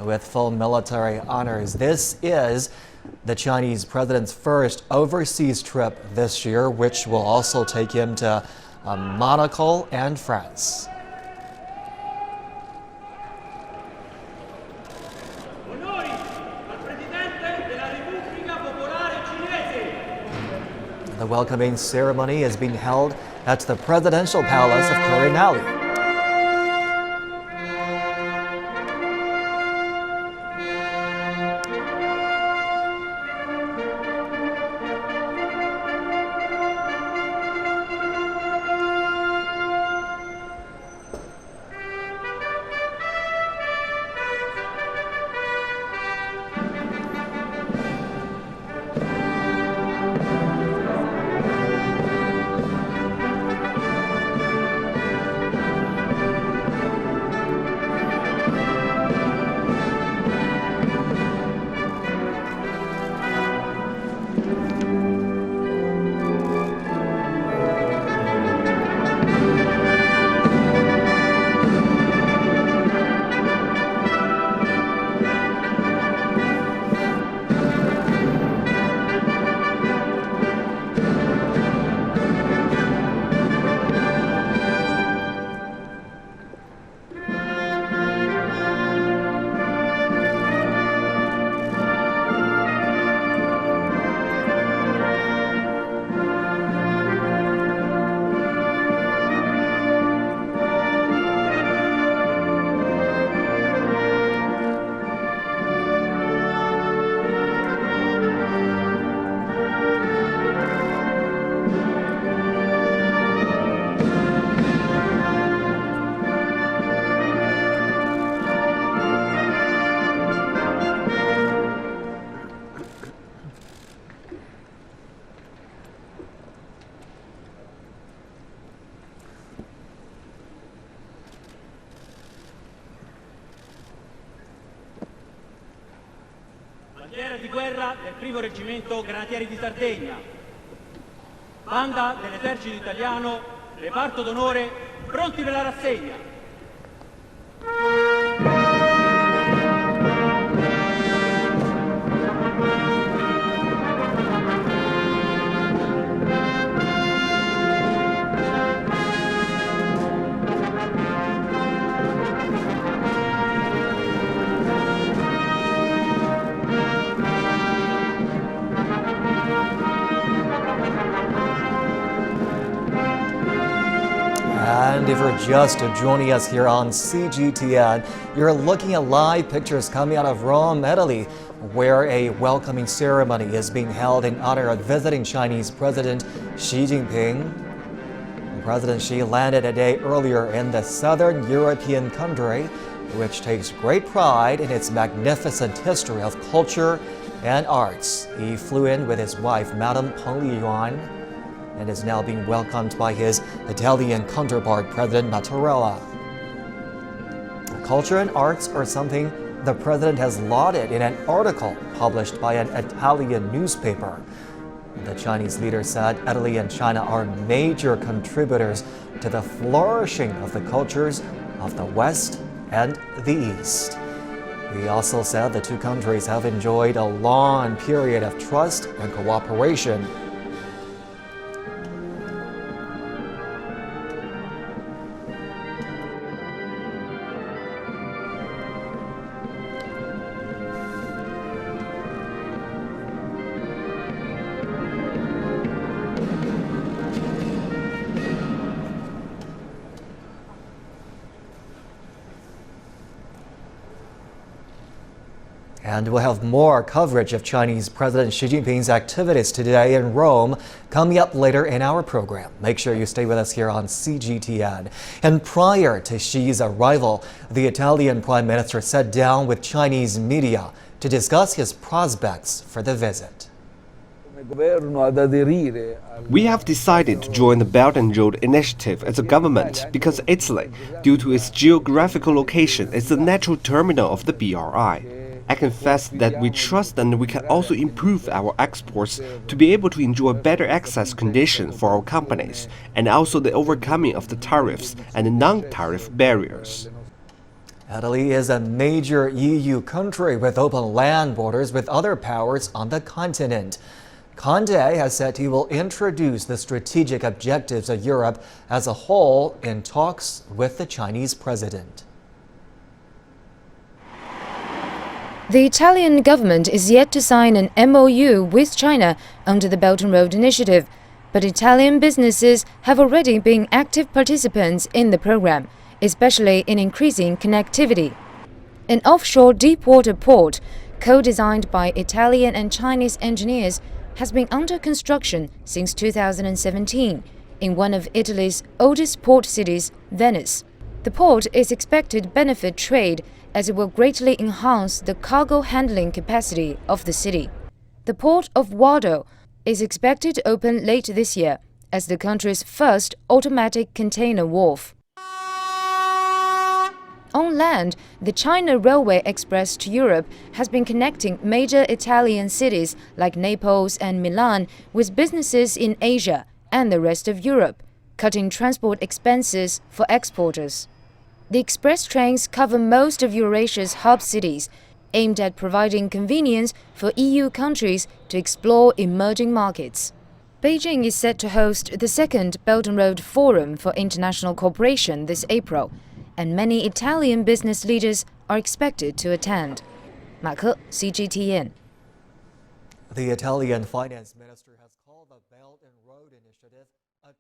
with full military honors. This is the Chinese president's first overseas trip this year, which will also take him to Monaco and France. The welcoming ceremony is being held at the Presidential Palace of Corinali. Bandiera di guerra del primo reggimento Granatieri di Sardegna, banda dell'esercito italiano, reparto d'onore, pronti per la rassegna. And if you're just joining us here on CGTN, you're looking at live pictures coming out of Rome, Italy, where a welcoming ceremony is being held in honor of visiting Chinese President Xi Jinping. President Xi landed a day earlier in the southern European country, which takes great pride in its magnificent history of culture and arts. He flew in with his wife, Madame Peng Liyuan, and is now being welcomed by his Italian counterpart, President Mattarella. Culture and arts are something the president has lauded in an article published by an Italian newspaper. The Chinese leader said Italy and China are major contributors to the flourishing of the cultures of the West and the East. He also said the two countries have enjoyed a long period of trust and cooperation. And we'll have more coverage of Chinese President Xi Jinping's activities today in Rome coming up later in our program. Make sure you stay with us here on CGTN. And prior to Xi's arrival, the Italian Prime Minister sat down with Chinese media to discuss his prospects for the visit. We have decided to join the Belt and Road Initiative as a government because Italy, due to its geographical location, is the natural terminal of the BRI. I confess that we trust and we can also improve our exports to be able to enjoy better access conditions for our companies and also the overcoming of the tariffs and non-tariff barriers. Italy is a major EU country with open land borders with other powers on the continent. Conte has said he will introduce the strategic objectives of Europe as a whole in talks with the Chinese president. The Italian government is yet to sign an MOU with China under the Belt and Road Initiative, but Italian businesses have already been active participants in the program, especially in increasing connectivity. An offshore deep-water port, co-designed by Italian and Chinese engineers, has been under construction since 2017 in one of Italy's oldest port cities, Venice. The port is expected to benefit trade as it will greatly enhance the cargo handling capacity of the city. The port of Wado is expected to open late this year as the country's first automatic container wharf. On land, the China Railway Express to Europe has been connecting major Italian cities like Naples and Milan with businesses in Asia and the rest of Europe, cutting transport expenses for exporters. The express trains cover most of Eurasia's hub cities, aimed at providing convenience for EU countries to explore emerging markets. Beijing is set to host the second Belt and Road Forum for International Cooperation this April, and many Italian business leaders are expected to attend. 马克 CGTN. The Italian finance minister has called the Belt and Road Initiative a